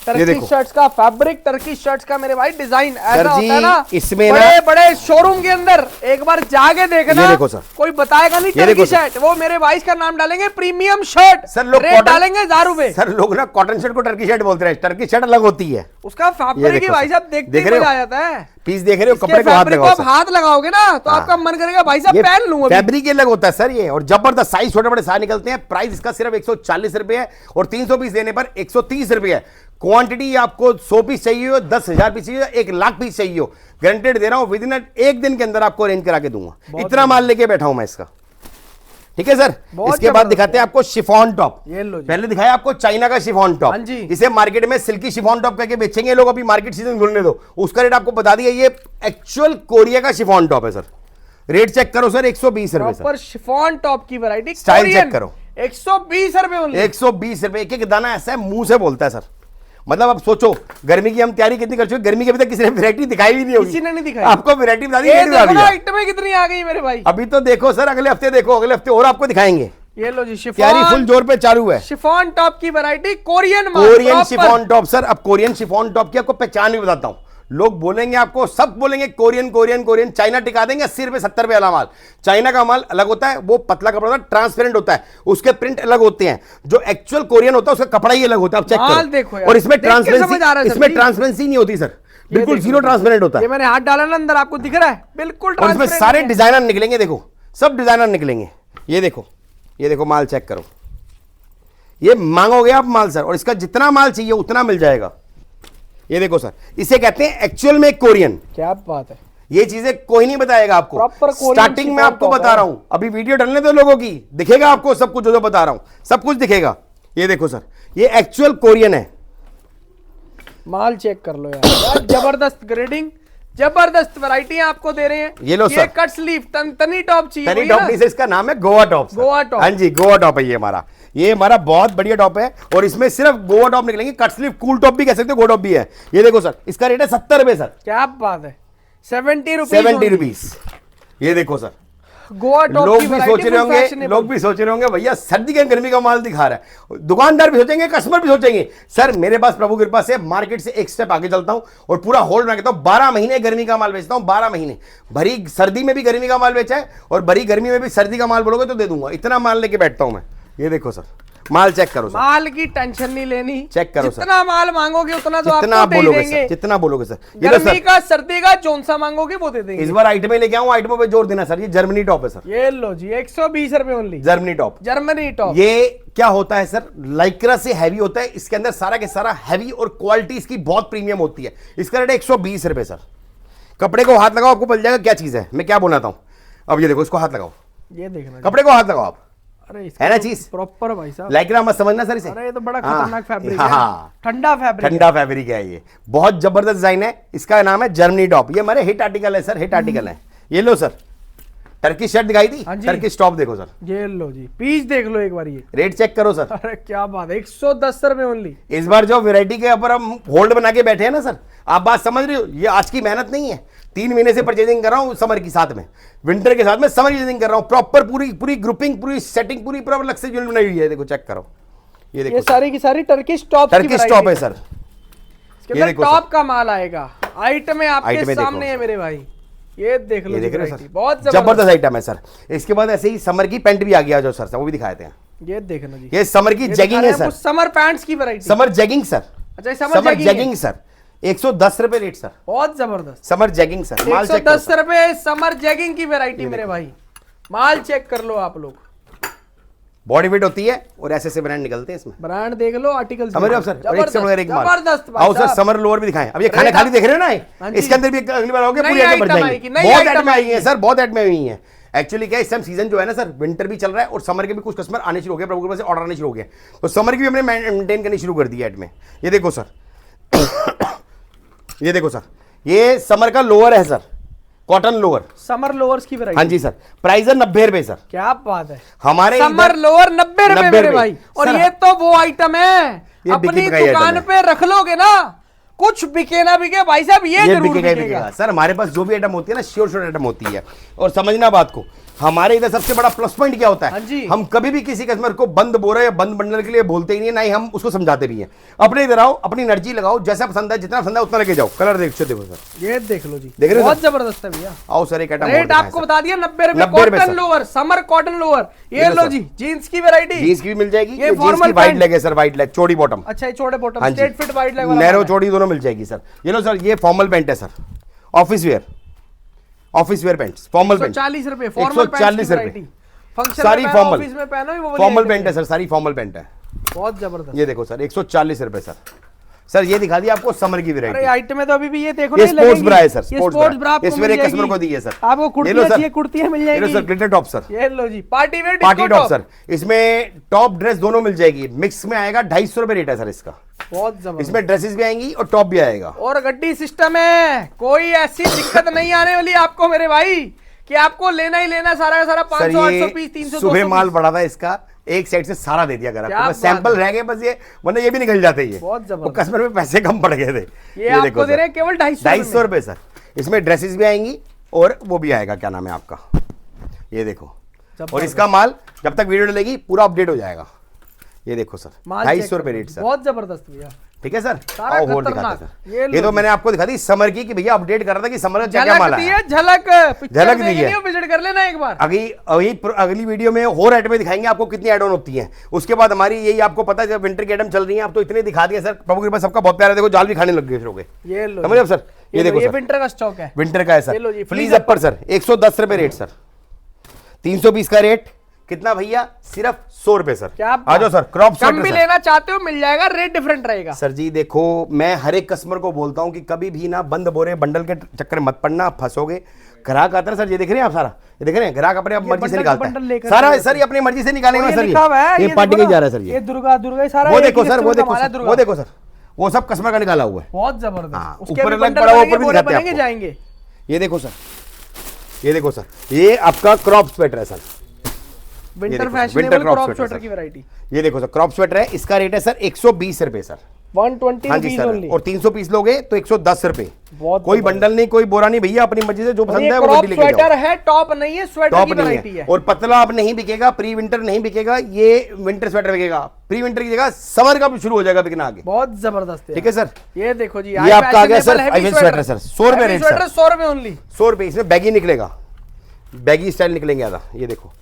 टर्किश देखो। शर्ट्स का फैब्रिक, टर्किश शर्ट्स का मेरे भाई डिजाइन ऐसा सर जी, होता है ना, इसमें बड़े ना- बड़े शोरूम के अंदर एक बार जाके देखना। ये देखो सर, कोई बताएगा नहीं ये देखो टर्किश शर्ट, वो मेरे भाई इसका नाम डालेंगे प्रीमियम शर्ट। सर लोग रेट कॉटन डालेंगे 1000 रुपए। सर लोग ना कॉटन शर्ट को टर्की शर्ट बोलते हैं, टर्की शर्ट अलग होती है। उसका ये फैब्रिक ही देखो भाई सर, साहब देखते देख ही रहे हो? मजा आ जाता है। पीस देख रहे हो, इसके कपड़े को हाथ फैब्रिक को लगाओ आप सर। हाथ लगाओगे ना तो आपका मन करेगा भाई साहब ये पहन लूं अभी। फैब्रिक ही अलग होता है सर ये, और जबरदस्त साइज, छोटे बड़े साइज निकलते हैं। प्राइस इसका सिर्फ 140 रुपए है और 300 पीस लेने पर 130 रुपए है। क्वांटिटी आपको 100 पीस चाहिए हो, 10,000 पीस चाहिए हो, 1,00,000 पीस चाहिए हो, गारंटेड दे रहा हूं, विद इन एक दिन के अंदर आपको अरेंज करा के दूंगा। इतना माल लेके बैठा हूं मैं इसका, ठीक है सर। बहुत इसके बाद जबरदस्त दिखाते हैं आपको शिफॉन टॉप। ये लो जी। पहले दिखाया आपको चाइना का शिफॉन टॉप, हाँ जी। इसे मार्केट में सिल्की शिफॉन टॉप करके बेचेंगे लोग, अभी मार्केट सीजन खुलने दो। उसका रेट आपको बता दिया, ये एक्चुअल कोरिया का शिफॉन टॉप है सर। रेट चेक करो सर, 120 रुपए सर। प्रॉपर शिफॉन टॉप की वैरायटी, स्टाइल चेक करो, 120 रुपए ओनली। 120 रुपए। एक एक दाना ऐसा है मुंह से बोलता है सर। मतलब अब सोचो, गर्मी की हम तैयारी कितनी कर चुके हैं, गर्मी की अभी तक किसी ने वैरायटी दिखाई भी नहीं होगी। किसी ने नहीं दिखाई। आपको वैरायटी बता दी, ये रेट बता देखो ना दिया। आइटमें कितनी आ गई मेरे भाई। अभी तो देखो सर, अगले हफ्ते देखो, अगले हफ्ते और आपको दिखाएंगे। ये लो जी तैयारी फुल शिफॉन, जोर पे चालू है। शिफॉन टॉप की वैरायटी, कोरियन माल, Korean proper। Chiffon top sir. अब कोरियन शिफॉन टॉप की आपको पहचान भी बताता हूं। लोग बोलेंगे आपको, सब बोलेंगे कोरियन कोरियन कोरियन, चाइना टिका देंगे 80 रुपए 70 रुपए वाला माल। चाइना का माल अलग होता है, वो पतला कपड़ा होता है, ट्रांसपेरेंट होता है, उसके प्रिंट अलग होते हैं। जो एक्चुअल कोरियन होता है उसका कपड़ा ही अलग होता है, आप चेक माल करो। देखो यार, और इसमें देख के समझ आ रहा है ट्रांसपेरेंसी, सर इसमें जी। ट्रांसपेरेंसी नहीं होती सर, बिल्कुल देखो, जीरो ट्रांसपेरेंट होता है। ये मैंने हाथ डाला ना अंदर, आपको दिख रहा है बिल्कुल और इसमें ट्रांसपेरेंट सारे है। डिजाइनर निकलेंगे, देखो सब डिजाइनर निकलेंगे। ये देखो, ये देखो माल चेक करो। ये मांगोगे आप माल सर, और इसका जितना माल चाहिए उतना मिल जाएगा। ये देखो सर, इसे कहते हैं एक्चुअल में कोरियन। क्या बात है, ये चीजें कोई नहीं बताएगा आपको। Proper Korean स्टार्टिंग में शिफॉन आपको टॉप बता है। रहा हूं, अभी वीडियो डालने दो लोगों की, दिखेगा आपको सब कुछ जो बता रहा हूं, सब कुछ दिखेगा। ये देखो सर, ये एक्चुअल कोरियन है। माल चेक कर लो यार, यार जबरदस्त ग्रेडिंग, जबरदस्त वैरायटी आपको दे रहे हैं। ये लो सर। कट स्लीव तनी टॉप चाहिए। तनी वही टॉप ना? नहीं से इसका नाम है Goa top sir. Goa top. हाँ जी, गोवा टॉप है ये हमारा बहुत बढ़िया टॉप है। और इसमें सिर्फ गोवा टॉप निकलेंगे, कट स्लीव कूल टॉप भी कह सकते हो, गोवा टॉप भी है। ये देखो सर, इसका रेट है 70 रुपए सर। क्या बात है, 70 रुपीज। ये देखो सर, गोवा टॉप लोग की भी variety सोच रहे full होंगे, fashionable। लोग भी सोच रहे होंगे भैया सर्दी के गर्मी का माल दिखा रहा है। दुकानदार भी सोचेंगे, कस्टमर भी सोचेंगे। सर मेरे पास प्रभु कृपा से मार्केट से एक स्टेप आगे चलता हूं और पूरा होल्ड बना कहता हूं 12 महीने गर्मी का माल बेचता हूं। 12 महीने भरी सर्दी में भी गर्मी का माल बेचा है और भरी गर्मी में भी सर्दी का माल बोलोगे तो दे दूंगा। इतना माल लेके बैठता हूं मैं। ये देखो सर, माल चेक करो सर, माल की टेंशन नहीं लेनी। चेक करो सर, जितना माल मांगोगे उतना तो जितना आपको दे ही बोलोगे देंगे। सर, जितना बोलोगे सर। ये लो गर्मी सर, का सर्दी का जोन सा मांगोगे वो दे देंगे। इस बार आइटमें लेके आऊं, आइटमों पे जोर देना सर। ये जर्मनी टॉप है सर, ये लो जी 120 रुपए only. Germany top. Germany top. ये क्या होता है सर, लाइक्रा से हैवी होता है। इसके अंदर सारा के सारा हैवी और क्वालिटी इसकी बहुत प्रीमियम होती है। इसका रेट है 120 रुपए सर। कपड़े को हाथ लगाओ, आपको पता जाएगा क्या चीज है, मैं क्या बोलता हूं। अब ये देखो, इसको हाथ लगाओ, ये देखना, कपड़े को हाथ लगाओ आप। अरे है ना चीज प्रॉपर भाई साहब। लाइक्रा मत समझना सर इसे। अरे ये तो बड़ा हाँ, खतरनाक फैब्रिक हाँ, है, ठंडा फैब्रिक। ठंडा फैब्रिक है ये, बहुत जबरदस्त डिजाइन है। इसका नाम है जर्मनी टॉप। ये हमारे हिट आर्टिकल है सर, हिट आर्टिकल है। ये लो सर, टर्किश शर्ट दिखाई थी, हाँ जी। टर्किश टॉप देखो सर, ये लो जी, पीस देख लो एक बार। ये रेट चेक करो सर। अरे क्या बात है, 110 रुपए ओनली। इस बार जो वैरायटी के ऊपर हम होल्ड बना के बैठे हैं ना सर, आप बात समझ रहे हो, ये आज की मेहनत नहीं है। 3 महीने से परचेजिंग कर रहा हूँ समर की साथ में, विंटर के साथ में समर परचेजिंग कर रहा हूँ। प्रॉपर पूरी ग्रुपिंग, पूरी सेटिंग, पूरी प्रॉपर अलग से ज्वेलरी बनाई हुई है। देखो चेक करो, ये देखो ये सारी की सारी टर्किश टॉप, टर्किश टॉप है सर। ये देखो टॉप का माल आएगा। आइटम आपके आइटम सामने है मेरे भाई, ये देख लो। ये देख रहे हो variety, सर, बहुत जबरदस्त आइटम है सर। इसके बाद ऐसे ही समर की पैंट भी आ गया जो सर, वो भी दिखाते हैं। ये देखना जी, ये समर की जैगिंग है सर, समर पैंट्स की वैरायटी। Summer jegging sir. अच्छा, समर जैगिंग सर, 110 रुपए रेट सर। बहुत जबरदस्त समर जैगिंग सर, माल चेक करो 110 रुपए समर जैगिंग की वैरायटी मेरे भाई। माल चेक कर लो आप लोग, बॉडी वेट होती है और ऐसे ऐसे ब्रांड निकलते हैं इसमें। ब्रांड देख लो, आर्टिकल समझ रहे हो सर, और एक से बढ़कर एक माल। जबरदस्त आओ सर, समर लोअर भी दिखाएं। अब ये खाने खाली देख रहे हो ना, हाँ जी। इसके अंदर भी अगली बार आओगे नई पूरी आइटम बढ़ आइटम जाएंगी। आएगी, नई बहुत आइटम आइटम आई आएगी। है सर, बहुत आइटम आई है। एक्चुअली क्या है, इस टाइम सीजन जो है ना सर, विंटर भी चल रहा है और समर के भी कुछ कस्टमर आने शुरू हो गए, प्रभु कृपा से ऑर्डर आने शुरू हो गए, तो समर की भी हमने मेंटेन करनी शुरू कर दी है में। ये देखो सर, ये देखो सर, ये समर का लोअर है sir, cotton lower, summer lowers की वैरायटी। हाँ जी सर। प्राइस है 90 रुपए सर। क्या बात है, हमारे समर लोअर 90 रुपए 90 मेरे रुपए। भाई। और सर, ये तो वो आइटम है, ये अपनी बिकी बिकाई दुकान आइटम पे रख लोगे ना, कुछ बिके ना बिके भाई साहब, ये जरूर बिकेगा ही बिकेगा। बिकेगा सर। हमारे पास जो भी आइटम होती है ना, श्योर आइटम होती है। और समझना बात को, हमारे इधर सबसे बड़ा प्लस पॉइंट क्या होता हाँ है, जी। हम कभी भी किसी कस्टमर को बंद बोरा या बंद बंडल के लिए बोलते ही नहीं, ना ही हम उसको समझाते भी हैं। अपने इधर आओ, अपनी एनर्जी लगाओ, जैसा पसंद है, जितना पसंद है उतना लेके जाओ। कलर देखो सर, ये देख लो जी, देख रहे हो बहुत सर? जबरदस्त है भैया। आओ सर, एक आइटम रेट आपको बता दिया 90 रुपए। 90 रुपए cotton sir. Lower, summer cotton lower. ये लो लो सर। जी, जीन्स की वैरायटी। जीन्स की भी मिल जाएगी, ये जीन्स formal की वाइट पैंट। लेग है सर, वाइट लेग, चौड़ी बॉटम। अच्छा, ये छोटे बॉटम, हाँ जी, straight fit white leg, narrow चौड़ी दोनों मिल जाएगी सर। ये लो सर, ये फॉर्मल पैंट है sir, office wear, office wear pant, formal pant 140 रुपए। फॉर्मल 140 रुपए, फंक्शन सारी फॉर्मल, ऑफिस में पहनो, वो वाली फॉर्मल item पैंट है सर, सारी फॉर्मल पैंट है। बहुत जबरदस्त। ये देखो सर, 140 रुपए सर। सर ये दिखा दिया आपको समर की अरे वैरायटी। आइटम में तो अभी भी ये देखो ये नहीं स्पोर्ट्स लगेगी। ब्रा है सर, ये स्पोर्ट्स स्पोर्ट्स ब्रा आपको इस मिल मेरे जाएगी। कस्टमर को दी है सर। आपको ये कुर्ती लो सर, चाहिए, कुर्तियां मिल ये लो जाएगी। सर, ग्लिटर टॉप सर, ये लो जी, party wear party top sir. इसमें टॉप ड्रेस दोनों मिल जाएगी, मिक्स में आएगा। 250 रुपए रेट है सर इसका। बहुत जबरदस्त। इसमें ड्रेसेस भी आएंगी और टॉप भी आएगा। और गड्डी सिस्टम है, कोई ऐसी दिक्कत नहीं आने वाली आपको मेरे भाई कि आपको लेना ही लेना सारा का सारा 500 800 पीस 300 सुबह 200 माल पीस। बढ़ा था इसका, एक साइड से सारा दे दिया, क्या बात सैंपल रह गए बस, ये वरना ये भी निकल जाते ये। बहुत जबरदस्त। कस्टमर में पैसे कम पड़ गए थे। ये आपको दे रहे हैं केवल 250 रुपए सर। इसमें ड्रेसेस भी आएंगी और वो भी आएगा, क्या नाम है आपका, ये देखो। और इसका माल जब तक वीडियो डलेगी पूरा अपडेट हो जाएगा। ये देखो सर, 250 रुपए रेट सर। बहुत जबरदस्त भैया। ठीक है सर, सारा आओ और खतरनाक। दिखाते हैं ये सर। ये तो मैंने आपको दिखा दी समर की, कि भैया अपडेट कर रहा था कि समर का क्या क्या झलक माल दी है। है, झलक झलक दी है। विजिट कर लेना एक बार। अगली वीडियो में और आइटमें दिखाएंगे आपको कितनी ऐड ऑन होती हैं। उसके बाद हमारी यही आपको पता है, जब विंटर की आइटम चल रही है, आप तो इतने दिखा दिए सर। प्रभु कृपा सबका बहुत प्यारा, देखो जाल भी खाने लग गए फिर। ये लो समझ सर, ये देखो ये सर, विंटर का स्टॉक है, विंटर का है ये लो सर। जी, फ्लीज अपर सर, 110 रुपए रेट सर। 320 का रेट कितना भैया, सिर्फ 100 रुपए सर। क्या आ जाओ सर, क्रॉप कम भी लेना चाहते हो मिल जाएगा, रेट डिफरेंट रहेगा। सर जी देखो, मैं हर एक कस्टमर को बोलता हूं कि कभी भी ना बंद बोरे बंडल के चक्कर में मत पड़ना, फंसोगे। ग्राहक आता है सर, ये देख रहे हैं आप, सारा ये देख रहे हैं, ग्राहक अपने मर्जी से निकालता है सारा सर, ये अपनी मर्जी से निकालेंगे सर। ये पार्टी का ही जा रहा है सर। ये दुर्गा सारा वो देखो सर, वो देखो सर, वो देखो सर, वो सब कस्टमर का निकाला हुआ है। बहुत हाँ, जबरदस्त। उसके ऊपर भी अलग बंडल पड़ा हुआ, बनेंगे, ऊपर भी बोरे दिखाते हैं बनेंगे, आपको। जाएंगे। ये देखो सर, ये देखो सर, ये आपका क्रॉप स्वेटर है सर। विंटर देखो, fashionable winter crop crop sweater, sweater sir. की वैरायटी। ये देखो सर, क्रॉप स्वेटर है, इसका रेट है सर 120 रुपए सर। 120 हाँ जी रुपीस सर, ओनली। और 300 पीस लोगे तो 110 रुपए। बहुत कोई बंडल नहीं, कोई बोरा नहीं भैया, अपनी मर्जी से जो पसंद है वो क्रॉप गड्डी लेके स्वेटर जाओ। है, टॉप नहीं है, स्वेटर टॉप की नहीं वैरायटी है है। और पतला अब नहीं बिकेगा, प्री विंटर नहीं बिकेगा, ये विंटर स्वेटर बिकेगा। प्री विंटर की जगह समर का भी शुरू हो जाएगा बिकना आगे। बहुत जबरदस्त ठीक है सर, ये देखो जी, ये आपका आ गया सर हाई स्वेटर सर, 100 रुपए रेट सर, 100 रुपए ओनली। 100 रुपए। इसमें बैगी निकलेगा, बैगी स्टाइल निकलेंगे आधा। ये देखो,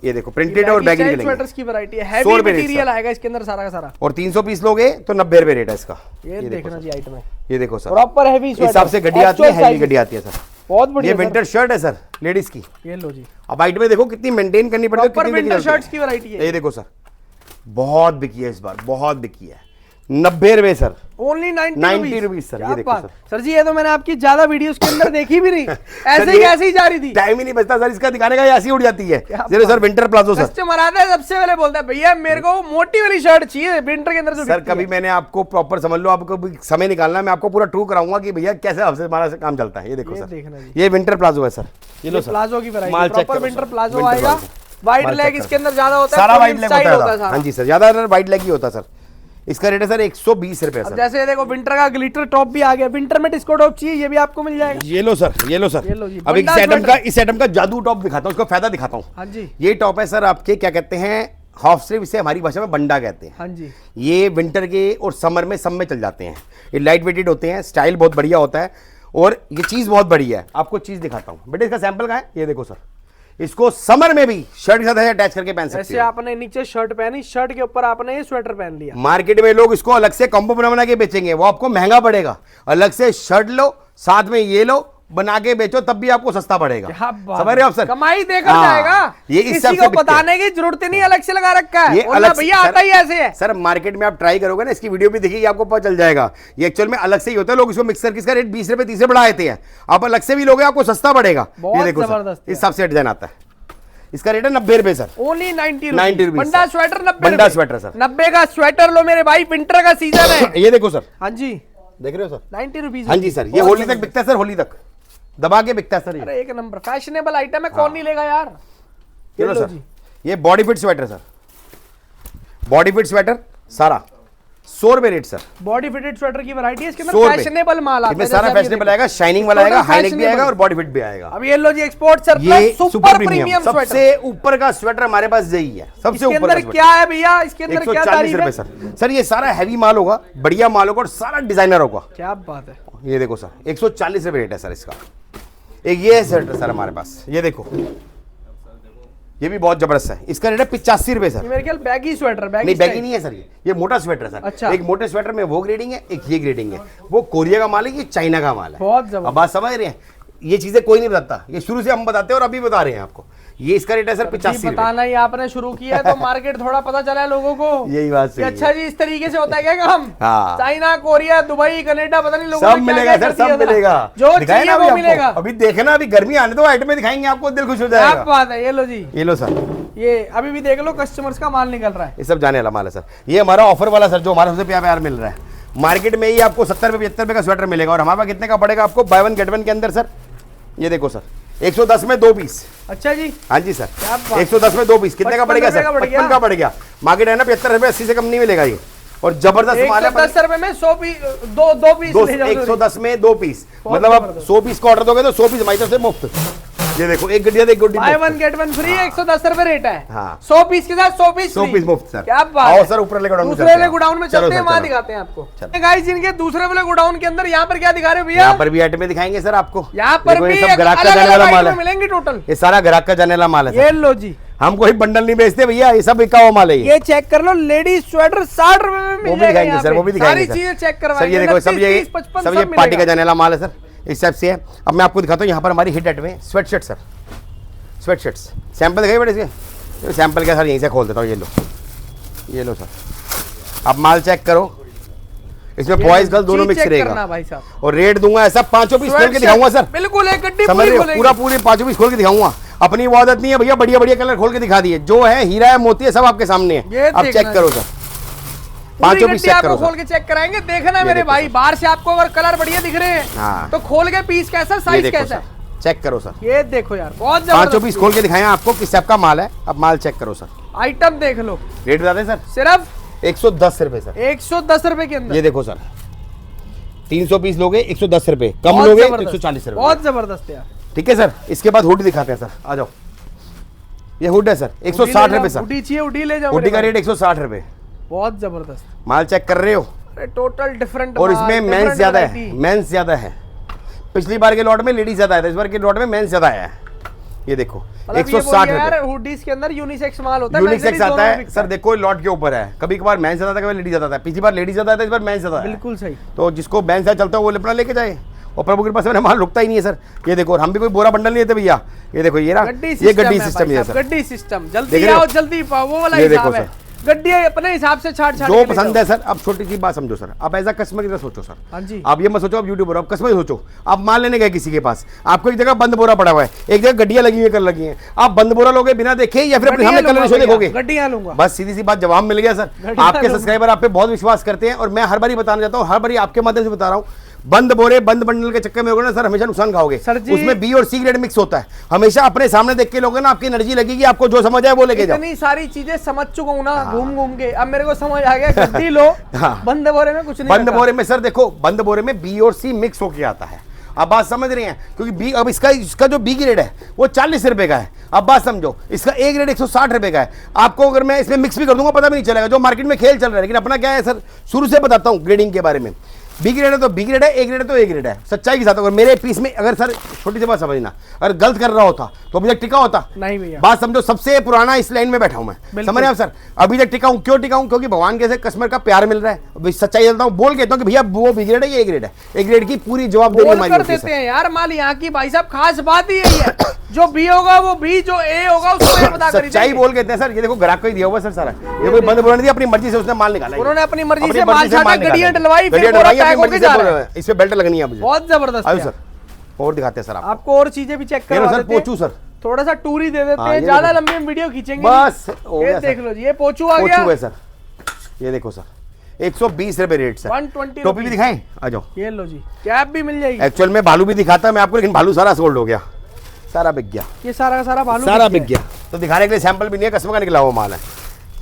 ये देखो प्रिंटेड और बैगी निकलेंगे। स्वेटर्स की वैरायटी है, 100 हैवी रुपए रेट मटेरियल सर। आएगा इसके अंदर सारा का सारा। और 300 पीस लोगे तो 90 रुपए रेट है इसका। ये देखो देखना सर, जी आइटम है, ये देखो सर, प्रॉपर हैवी इस स्वेटर। हिसाब से गड्डी आती है, हैवी गड्डी आती है सर। बहुत ये बढ़िया सर। विंटर शर्ट है सर, लेडीज की। ये लो जी, अब हाइट में देखो कितनी मेंटेन करनी पड़ती है, प्रॉपर कितनी विंटर देखी जाती शर्ट्स है। की वैरायटी है। ये देखो सर, बहुत बिकी है इस बार, बहुत बिकी है। 90 रुपए सर, ओनली 90 रुपीज सर। क्या ये देखो बात। सर, सर जी ये तो मैंने आपकी ज्यादा वीडियोस के अंदर देखी भी नहीं, सर, ऐसे ही जा रही थी। टाइम ही नहीं बचता सर इसका दिखाने का, ये ऐसी उड़ जाती है। क्या जरा sir winter palazzo sir, customer आता है सबसे पहले बोलता है भैया मेरे को मोटी वाली शर्ट चाहिए विंटर के अंदर जो सर दिखती है। कभी मैंने आपको प्रॉपर समझ लो, आपको भी समय निकालना है, मैं आपको पूरा टूर कराऊंगा कि भैया कैसे आपसे हमारा काम चलता है। ये देखो ये सर, देखना जी। ये विंटर प्लाजो है सर। ये लो सर, प्लाजो की माल वैरायटी, check प्रॉपर करो विंटर सर, प्लाजो winter आएगा। प्लाजो। वाइड माल लेग check इसके अंदर ज्यादा होता है, सारा full वाइड लेग inside होता है। हाँ जी सर, ज्यादा वाइड लेग ही होता है सर। इसका रेट है सर 120 रुपए अब सर। जैसे ये देखो विंटर का ग्लिटर टॉप भी आ गया, विंटर में डिस्को टॉप चाहिए ये भी आपको मिल जाएगा। ये लो सर, ये लो सर। ये लो जी, अब बंडा इस आइटम का जादू टॉप दिखाता हूँ, इसका फायदा दिखाता हूँ। हाँ जी, ये टॉप है सर आपके, क्या कहते हैं, हाफ स्लीव, इसे हमारी भाषा में बंडा कहते हैं। हाँ जी, ये विंटर के और समर में सब में चल जाते हैं। ये लाइट वेटेड होते हैं, स्टाइल बहुत बढ़िया होता है और ये चीज़ बहुत बढ़िया है। आपको चीज़ दिखाता हूँ बेटे, इसका सैंपल का है। ये देखो सर, इसको समर में भी शर्ट के साथ अटैच करके पहन सकते जैसे हो। आपने नीचे शर्ट पहनी, शर्ट के ऊपर आपने ये स्वेटर पहन लिया। मार्केट में लोग इसको अलग से कॉम्बो बना के बेचेंगे, वो आपको महंगा पड़ेगा। अलग से शर्ट लो, साथ में ये लो, बना के बेचो, तब भी आपको सस्ता पड़ेगा। क्या बात समझ रहे हो आप सर? कमाई देकर हाँ, जाएगा। ये इस किसी हिसाब को से बिकते हैं। बताने की जरूरत ही नहीं, अलग से लगा रखा है। ये बोलना अलग से- भैया सर- आता ही ऐसे है। सर मार्केट में आप ट्राई करोगे ना, इसकी वीडियो भी देखिए, आपको पता चल जाएगा। ये एक्चुअल में अलग से ही होता है, लोग इसको मिक्सर किसका रेट 20 रुपए 30 रुपए बढ़ा देते हैं। आप अलग से भी लोगे आपको सस्ता पड़ेगा। बहुत ये देखो सर, जबरदस्त इस हिसाब से डिजाइन आता है। इसका रेट है 90 रुपए सर। ओनली 90 90 रुपीस बंडा सर। स्वेटर 90 बंडा रुपए। Sweater sir. 90 का स्वेटर लो मेरे भाई, विंटर का सीजन है। ये देखो सर, हाँ जी, देख रहे हो सर? 90 रुपीज। हाँ जी सर, ये होली तक बिकता है सर, होली तक दबा के बिकता है सर ये। अरे एक नंबर फैशनेबल आइटम है, कौन नहीं लेगा यार। ये चलो लो सर, जी, ये body fit sweater sir, body fit sweater सारा 100 रुपए rate sir. Body fitted sweater की वैरायटी है, इसके 100 अंदर रुपए। फैशनेबल माल आता है। इसमें सारा जैसे अभी फैशनेबल देखो। आएगा, शाइनिंग वाला आएगा, Total हाई नेक भी fashionable। आएगा और बॉडी फिट भी आएगा। अब ये लो जी, एक्सपोर्ट ये सरप्लस सुपर प्रीमियम स्वेटर। सबसे ऊपर का स्वेटर हमारे पास यही है, सबसे इसके ऊपर अंदर क्या है भैया, इसके अंदर क्या 140 तारीफ रुपए है? सर। सर ये सारा हैवी माल होगा, बढ़िया माल होगा और सारा डिजाइनर होगा। क्या बात है। ये देखो सर, 140 रुपए रेट है सर इसका। एक ये है स्वेटर सर हमारे पास, ये देखो, ये भी बहुत जबरदस्त है। इसका रेट है 85 रुपए सर। ये मेरे ख्याल बैगी स्वेटर, नहीं बैगी नहीं है सर, ये मोटा स्वेटर है सर। अच्छा। एक मोटे स्वेटर में वो ग्रेडिंग है, एक ये ग्रेडिंग है। वो कोरिया का माल है, ये चाइना का माल है। बहुत जबरदस्त। अब बात समझ रहे हैं, ये चीजें कोई नहीं बताता, ये शुरू से हम बताते हैं और अभी बता रहे हैं आपको। ये इसका रेट है सर 85 रुपए। बताना ही आपने शुरू किया है तो मार्केट थोड़ा पता चला है लोगों को। यही बात कि सही है। अच्छा जी इस तरीके से होता है क्या काम। हाँ। चाइना, कोरिया, दुबई, कनाडा, पता नहीं लोगों सब ने क्या मिलेगा क्या सर, कर दिया सब था। मिलेगा। जो दिखाए चाहिए ना वो अभी आपको। मिलेगा। अभी देखे ना, अभी गर्मी आने दो, आइटमें दिखाएंगे आपको, दिल खुश हो क्या जाएगा। बात है। ये लो जी, ये लो सर, ये अभी भी देख लो कस्टमर्स का माल निकल रहा है। ये सब जाने वाला माल है सर। ये हमारा ऑफर वाला सर, जो हमारा सबसे प्यार प्यार मिल रहा है। मार्केट में ही आपको 70 रुपए 75 रुपए का स्वेटर मिलेगा और हमारे पास कितने का पड़ेगा आपको, बाय वन गेट वन के अंदर सर। ये देखो सर, 110 में 2 पीस। अच्छा जी, हाँ जी सर, क्या बात। 110 में 2 पीस कितने का 55 पड़ेगा रुपए सर? का पड़ गया। 55 का पड़ गया। मार्केट है ना 75 रुपए 80 से कम नहीं मिलेगा ये, और जबरदस्त माल है। 110 रुपए में 100 पीस, दो पीस ले जाओ। 110 में 2 पीस, बहुत मतलब आप जबरदस्त। 100 पीस का ऑर्डर दोगे तो 100 पीस हमारी तरफ से मुफ्त। ये देखो, एक गड्डी एक गड्डी by one get one free, 110 रुपए रेट है। हाँ। 100 पीस के साथ 100 पीस 100 फ्री। पीस मुफ्त सर। क्या बात आओ है। सर, ऊपर वाले गोडाउन में दूसरे चलते वाले हैं। गोडाउन में चलो चलते हैं, सर, वहां चलो। दिखाते हैं आपको। चलो। गाइस जिनके दूसरे वाले गोडाउन के अंदर यहाँ पर क्या दिखा रहे हो भैया? यहाँ पर भी आइटमें दिखाएंगे सर आपको। यहाँ पर देखो, भी ये सब ग्राहक का अलग जाने अलग वाला माल आइटम है। मिलेंगे टोटल। ये सारा ग्राहक का जाने वाला माल है ये सर। लो जी, हम कोई बंडल नहीं बेचते भैया, ये सब बिका हुआ माल है। ये चेक कर लो, लेडीज स्वेटर 60 रुपए में वो मिल भी जाएगा दिखाएंगे यहाँ सर, पे। वो भी दिखाएंगे सारी चीजें चेक सर। करवाएंगे। ये देखो, सब 29, ये 30, 55 सब ये सब पार्टी का मिलेगा। जाने वाला माल है सर, इस टाइप से है। अब मैं आपको दिखाता हूँ यहाँ पर हमारी हिट आइटम है sweat shirt sir. Sweat shirts sample दिखाइए बेटे इसके। सैंपल क्या सर, यहीं से खोल देता हूँ। ये लो सर, आप माल चेक करो। इसमें बॉयज गर्ल दोनों चीज मिक्स चेक रहेगा करना भाई साहब। और रेट दूंगा ऐसा 5 पीस खोल के दिखाऊंगा सर। बिल्कुल एक गड्डी समझ पूरी रहे हो, खोलेंगे। पूरा पूरी 5 पीस खोल के दिखाऊंगा। अपनी वो आदत नहीं है भैया, बढ़िया बढ़िया कलर खोल के दिखा दिए। जो है हीरा है, मोती है, सब आपके सामने ये है। आप देखना चेक करो सर, पांचों पीस चेक आपको करो खोल के चेक कराएंगे, देखना मेरे देखो भाई, बाहर से आपको अगर कलर बढ़िया दिख रहे हैं हाँ। तो खोल के पीस कैसा, साइज कैसा है, चेक करो सर। ये देखो यार, बहुत पांचों जबरदस्त पीस खोल के दिखाए आपको किस टाइप का माल है। अब माल चेक करो सर, आइटम देख लो। रेट बता दें सर, सिर्फ 110 रुपए सर। 110 रुपए के अंदर ये देखो सर, 300 पीस लोगे 110 रुपए, कम बहुत लोगे जबरदस्त, 140 रुपए। बहुत जबरदस्त यार। ठीक है सर। इसके बाद हुड दिखाते हैं सर, आ जाओ। ये हुड है सर, 160 रुपए सर। हुडी चाहिए, हुडी ले जाओ। हुडी का मेरे रेट 160 रुपए। भाई, बहुत जबरदस्त माल चेक कर रहे हो, टोटल डिफरेंट। और इसमें मेंस ज्यादा है, मेंस ज्यादा है। पिछली बार के लॉट में लेडीज ज्यादा है, इस बार के लॉट में मेंस ज्यादा है। ये देखो 160 यार रुपए। हुडीज के अंदर यूनिसेक्स माल होता है, यूनिसेक्स आता है सर, देखो लॉट के ऊपर है। कभी कभार मेंस ज्यादा था, कभी लेडीज ज्यादा था। पिछली बार लेडीज ज्यादा था, इस बार मेंस ज्यादा है। बिल्कुल सही। तो जिसको मेंस ज्यादा चलता है वो अपना लेके जाए, और प्रभु के पास मैंने माल रुकता ही नहीं है सर। ये देखो, और हम भी कोई बोरा बंडल नहीं देते भैया। ये देखो, ये ना, ये गड्डी सिस्टम है सर, गड्डी सिस्टम। देख जल्दी रहे हो? आओ, जल्दी पाओ, वो वाला ये हिसाब देखो है। गड्डी अपने हिसाब से छाट छाट जो के ले पसंद जाओ। है सर। अब छोटी सी बात समझो सर, आप एज अ कस्टमर की तरह सोचो सर। हाँ जी। आप ये मत सोचो आप यूट्यूबर हो, आप कस्टमर सोचो। आप माल लेने गए किसी के पास, आपको एक जगह बंद बोरा पड़ा हुआ है, एक जगह गड्डियां लगी हुई, कर लगी हैं। आप बंद बोरा लोगे बिना देखे, या फिर अपने सामने कलर शो देखोगे? गड्डियां लूंगा। बस सीधी सी बात, जवाब मिल गया सर। गड्डियां आपके लूंगा। सब्सक्राइबर आप पे बहुत विश्वास करते हैं, और मैं हर बारी बताना चाहता हूँ, हर बारी आपके माध्यम से बता रहा हूँ, बंद बोरे बंद बंडल के चक्कर में होगा ना सर, हमेशा नुकसान खाओगे। सर जी, उसमें बी और सी ग्रेड मिक्स होता है। हमेशा अपने सामने देख के लोगे ना, आपकी एनर्जी लगेगी, आपको जो समझ आए वो लेके जाओ। इतनी सारी चीजें समझ चुका हूँ ना, घूम घूम के, अब मेरे को समझ आ गया। गड्डी लो, हाँ। बंद बोरे में कुछ नहीं बंद रखा। बोरे में सर देखो, बंद बोरे में बी और सी मिक्स होके आता है। अब बात समझ रहे हैं, क्योंकि बी, अब इसका जो बी ग्रेड है वो 40 रुपए का है। अब बात समझो, इसका ए ग्रेड 160 रुपए का है। आपको अगर मैं इसमें मिक्स भी कर दूंगा पता भी नहीं चलेगा, जो मार्केट में खेल चल रहा है। लेकिन अपना क्या है सर, शुरू से बताता हूँ ग्रेडिंग के बारे में। बी ग्रेड है तो बी ग्रेड है, ए ग्रेड है तो ए ग्रेड है, सच्चाई के साथ। अगर मेरे पीस में अगर सर, छोटी सी बात समझना, अगर गलत कर रहा होता तो अभी तक टिका होता नहीं भैया। बात समझो, सबसे पुराना इस लाइन में बैठा हूं मैं, समझ रहे हैं आप सर। अभी तक टिका हूं, क्यों टिका हूं? क्योंकि भगवान के से कस्टमर का प्यार मिल रहा है। अभी सच्चाई कहता हूं, बोल के कहता हूं कि भैया वो बी ग्रेड है, ये ए ग्रेड है। ए ग्रेड की पूरी जवाबदेही हमारी कर होती है देते सर। हैं यार माल यहाँ की, भाई साहब खास बात ही यही है। जो बी होगा वो बी, जो ए होगा उसको ए बता कर सच्चाई बोल के देते हैं सर। ये देखो ग्राहक को ही दिया हुआ सर सारा, ये कोई बंद बोला नहीं दिया, अपनी मर्जी से उसने माल निकाला। उन्होंने अपनी मर्जी से माल छाटा, गड्डियां डलवाई, फिर बोरा पैक होके जा रहा है। इसमें बेल्ट लगनी है मुझे। बहुत जबरदस्त आयो है। सर, और दिखाते हैं सर आपको और चीजें भी चेक करो करवा सर। देते हैं। पोचू सर, थोड़ा सा टूर ही दे देते हाँ, हैं, ये ज्यादा देखो। लंबी हम वीडियो खींचेंगे बस नहीं। हो ये गया देख सर। लो जी, ये पोचू आ गया। पोचू है सर, ये देखो सर, 120 रुपए रेट सर। 120 टोपी भी दिखाएं, आ जाओ। ये लो जी, कैप भी मिल जाएगी। एक्चुअल में भालू भी दिखाता मैं आपको, लेकिन भालू सारा सोल्ड हो गया, सारा बिक गया, ये सारा का सारा भालू सारा बिक गया। तो दिखाने के लिए सैंपल भी नहीं है, कस्टमर का निकला हुआ माल है,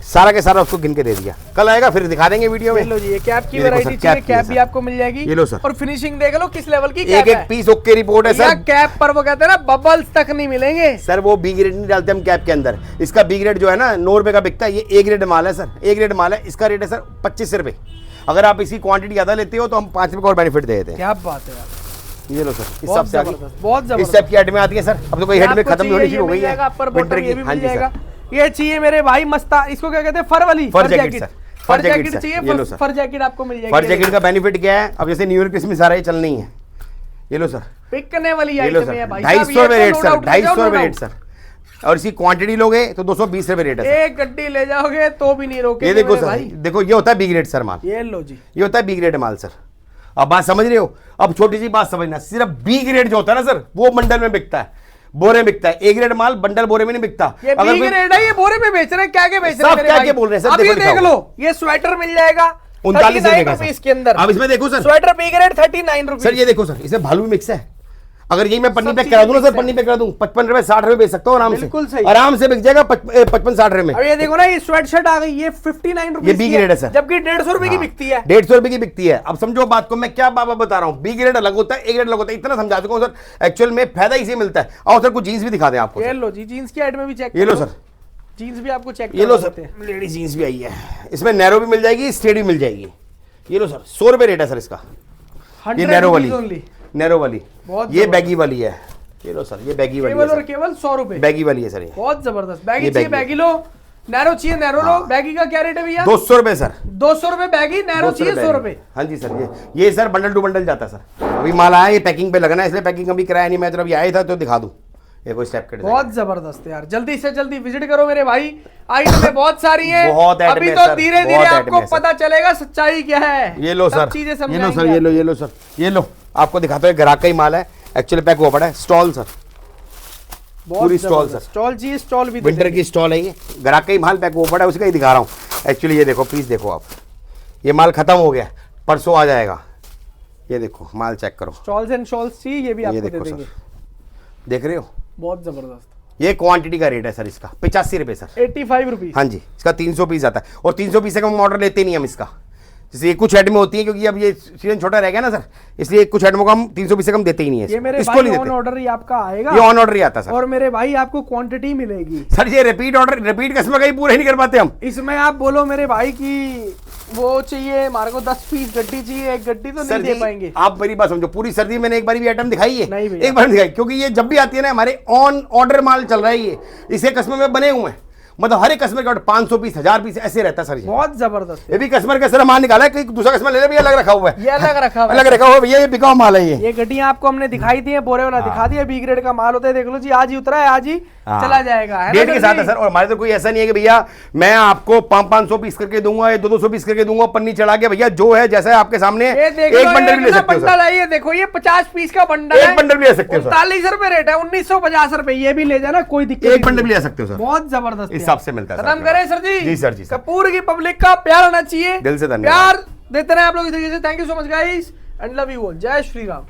सारा के सारा उसको गिन के दे दिया। कल आएगा फिर दिखा देंगे वीडियो में। ये लो जी, ये कैप की ये देखो वैरायटी सर, चाहिए, कैप की है कैप भी सर। आपको मिल जाएगी। ये लो सर। और फिनिशिंग देख लो किस लेवल की एक कैप एक है। पीस ओके रिपोर्ट है भैया सर। कैप पर वो कहते हैं ना, बबल्स तक नहीं मिलेंगे सर वो बी ग्रेड नहीं डालते हम कैप के अंदर। इसका बी ग्रेड जो है ना 9 रुपए का बिकता है, ये ए ग्रेड माल है सर। ए ग्रेड माल है, इसका रेट है सर 25 रुपए। अगर आप इसकी क्वांटिटी ज्यादा लेते हो तो हम 5 रुपए का और बेनिफिट दे देते हैं। क्या बात है यार, ये लो सर, इस बहुत सब से आगे, जबरदस्त, बहुत इस जबरदस्त। टाइप की आइटमें आती है सर। अब तो कोई हेड में आपको खत्म चाहिए, होनी ये शुरू हो गई मिल जाएगा, है अपर विंटर बॉटम ये की। भी हाँ मिल जी जाएगा। सर, ये चाहिए मेरे भाई मस्ता, इसको क्या कहते हैं, फर वाली, फर जैकेट सर। फर जैकेट जैकेट सर, चाहिए, ये लो सर। फर जैकेट आपको मिल जाएगी। फर जैकेट का बेनिफिट क्या है, अब जैसे न्यू ईयर क्रिसमस आ रहा है, चलनी है। ये लो सर, पिकने वाली ये लो आइटम है सर, भाई। 250 रुपए रेट सर, 250 रुपए रेट सर। और इसकी क्वांटिटी लोगे तो 220 रुपए रेट है सर। एक गड्डी ले जाओगे तो भी नहीं रोके। ये देखो सर, देखो ये होता है बी ग्रेड सर माल। ये लो जी, ये होता है बी ग्रेड माल सर। अब बात समझ रहे हो? अब छोटी सी बात समझना, सिर्फ बी ग्रेड जो होता है ना सर, वो बंडल में बिकता है, बोरे में बिकता है। ए ग्रेड माल बंडल बोरे में नहीं बिकता। ये बी ग्रेड है, ये बोरे में बेच रहे हैं। क्या क्या बेच रहे हैं सब मेरे क्या भाई? क्या बोल रहे हैं सर, अब ये देखो देख दिखाओ। लो, ये स्वेटर मिल जाएगा 39 रुपए का रुपीज सर। के अंदर। अब इसमें देखो sir, sweater B grade 39 rupees. Sir ये देखो सर, इसमें भालू भी मिक्स है। अगर ये मैं पन्नी सब पैक करा दूं ना चीजें सर, पन्नी पैक करा दूं 55 रुपए 60 रुपए बेच सकता हूँ आराम से। बिल्कुल सही। आराम से बिक जाएगा 55-60 रुपए में। अब ये देखो ना, ये स्वेट शर्ट आ गई, ये 59 रुपीज ये बी ग्रेड है सर, जबकि 150 रुपए की बिकती है। 150 रुपए की बिकती है। अब समझो बात को, मैं क्या बाबा बता रहा हूँ। बी ग्रेड अलग होता है, ए ग्रेड अलग होता है, इतना समझा चुका हूँ सर। एक्चुअल में फायदा इसी मिलता है। और सर कुछ जीन्स भी दिखा दें आपको। ये लो जी, जीन्स की आइटम भी चेक ये लो सर, जीन्स भी आपको चेक ये लो सर, लेडीज जीन्स भी आई है। इसमें नैरो भी मिल जाएगी, स्ट्रेट भी मिल जाएगी। ये लो सर, 100 रुपए रेट है सर इसका। ये नैरो वाली, नैरो वाली, ये बैगी वाली है। ये लो सर, ये बैगी वाली केवल है और सर। केवल 100 रुपए। बैगी वाली है सर ये। बहुत जबरदस्त। बैगी ये चाहिए बैगी बैगी लो, नैरो चाहिए नैरो लो। बैगी का क्या रेट है भैया? 200 रुपए सर। 200 रुपए बैगी, नैरो चाहिए 100 रुपए। हाँ जी सर, ये सर बंडल टू बंडल जाता है सर। अभी माल आया, ये पैकिंग पे लगना है, इसलिए पैकिंग अभी कराया नहीं। मैं तो अभी आया था तो दिखा दूं। ये कोई स्टेप के बहुत जबरदस्त यार, जल्दी से जल्दी विजिट करो मेरे भाई। आइटमें बहुत सारी हैं, बहुत आइटम अभी है तो सर, धीरे धीरे बहुत आपको आइटम है सर। पता चलेगा सच्चाई क्या है। ये लो सब सर, चीजें ये लो समझाएंगे सर, ये लो, ये लो सर, ये लो। आपको दिखाता हूँ, ग्राहक का ही माल है। एक्चुअली पैक हुआ पड़ा है। स्टॉल सर, बहुत पूरी स्टॉल जबरदस्त। सर। स्टॉल चाहिए, स्टॉल भी दे विंटर देंगे। की स्टॉल है ये। ग्राहक का ही माल पैक हुआ पड़ा है, उसी का ही दिखा रहा हूँ। एक्चुअली ये देखो, प्लीज देखो आप, ये माल खत्म हो गया, परसों आ जाएगा। ये देखो माल चेक करो, शॉल्स एंड शॉल्स चाहिए, ये भी ये आपको दे देखो देंगे। सर, देख रहे हो, बहुत जबरदस्त। ये क्वांटिटी का रेट है सर इसका 85 रुपए सर। 85 रुपीज। हाँ जी, इसका 300 पीस आता है और 300 पीस से कम ऑर्डर लेते नहीं हम इसका। जैसे ये कुछ आइटमें होती है, क्योंकि अब ये सीजन छोटा रह गया ना सर, इसलिए कुछ आइटमों को हम 300 पीस से कम देते ही नहीं है। ये मेरे इसको भाई नहीं ऑन देते, ऑर्डर ही आपका आएगा, ये ऑन ऑर्डर ही आता है सर। और मेरे भाई आपको क्वांटिटी मिलेगी सर ये रिपीट ऑर्डर, रिपीट कस्टमर का ही पूरा ही नहीं कर पाते हम। इसमें। आप बोलो मेरे भाई की वो चाहिए हमारे को 10 पीस गड्डी चाहिए, एक गड्डी तो नहीं सर दे जी, पाएंगे। आप मेरी बात समझो, पूरी सर्दी मैंने एक बार भी आइटम दिखाई है? नहीं भैया। एक बार दिखाई, क्योंकि ये जब भी आती है ना हमारे ऑन ऑर्डर माल चल रहा है, ये इसके कस्टमर में बने हुए हैं, मतलब हर एक कस्टमर का 500 पीस 1000 पीस ऐसे रहता है सर जी। बहुत जबरदस्त। ये भी कस्टमर का सर माल निकाला है कि दूसरा कस्टमर ले ले भैया, अलग रखा हुआ है, ये अलग रखा हुआ है। अलग रखा हुआ है भैया, ये बिकाऊ माल है ये। ये गड्डियां आपको हमने दिखाई दी है, बोरे वाला दिखा दिया, बी ग्रेड का माल होता है, देख लो जी, आज ही उतरा है, आज ही चला जाएगा, है ना डेट के सर साथ जी? है सर। और हमारे तो कोई ऐसा नहीं है कि भैया मैं आपको 500 पीस करके दूंगा या 200 पीस करके दूंगा, पन्नी चढ़ा के। भैया जो है जैसा है आपके सामने, ये देख एक लो, बंडल भी ले सकते हो बंडल सर, है, ये देखो, ये 50 पीस का बंडल एक है, बंडल भी ले सकते हो सर, 39 रुपए रेट है, 1950 रुपए, ये भी ले जाना, कोई दिक्कत एक बंडल भी ले सकते हो सर, बहुत जबरदस्त इस हिसाब से मिलता है सर। खत्म करें सर जी? जी सर, जी सर। कपूर की पब्लिक का प्यार होना चाहिए, दिल से धन्यवाद। प्यार देते रहे आप लोग इस तरीके से। Thank you so much guys and love you all. जय श्री राम।